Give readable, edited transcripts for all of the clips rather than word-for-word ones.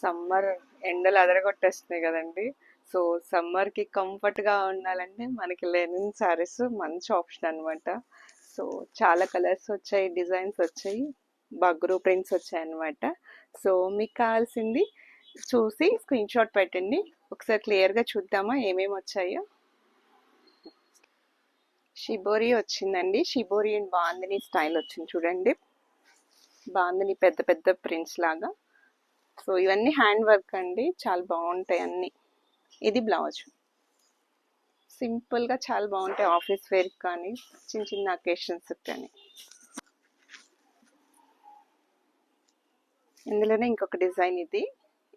Summer ఎండలు అదరగొట్టేస్తున్నాయి కదండి. So సమ్మర్కి కంఫర్ట్గా ఉండాలంటే మనకి లెనిన్ శారీస్ మంచి ఆప్షన్ అనమాట. సో చాలా కలర్స్ వచ్చాయి, డిజైన్స్ వచ్చాయి, బగ్రూ ప్రింట్స్ వచ్చాయి అనమాట. సో మీకు కావాల్సింది చూసి స్క్రీన్ షాట్ పెట్టండి. ఒకసారి క్లియర్గా చూద్దామా ఏమేమి వచ్చాయో. షిబోరి వచ్చిందండి. షిబోరి అండ్ బాందిని స్టైల్ వచ్చింది చూడండి. బాందిని పెద్ద పెద్ద ప్రింట్స్ లాగా. సో ఇవన్నీ హ్యాండ్ వర్క్ అండి, చాలా బాగుంటాయి అన్నీ. ఇది బ్లౌజ్ సింపుల్గా చాలా బాగుంటాయి ఆఫీస్ వేర్కి కానీ చిన్న చిన్న అకేషన్స్కి కానీ. ఇందులోనే ఇంకొక డిజైన్ ఇది.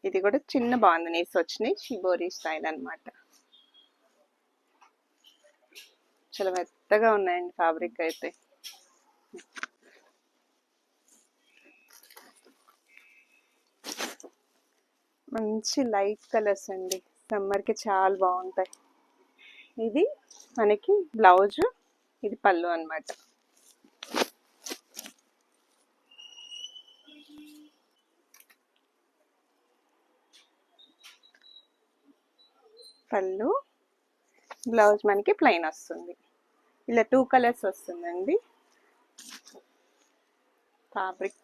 ఇది కూడా చిన్న బాందనీస్ వచ్చినాయి, షిబోరి స్టైల్ అనమాట. చాలా మెత్తగా ఉన్నాయండి ఫ్యాబ్రిక్ అయితే. మంచి లైట్ కలర్స్ అండి, సమ్మర్కి చాలా బాగుంటాయి. ఇది మనకి బ్లౌజ్, ఇది పళ్ళు అనమాట. పళ్ళు, బ్లౌజ్ మనకి ప్లెయిన్ వస్తుంది. ఇలా 2 కలర్స్ వస్తుందండి. ఫ్యాబ్రిక్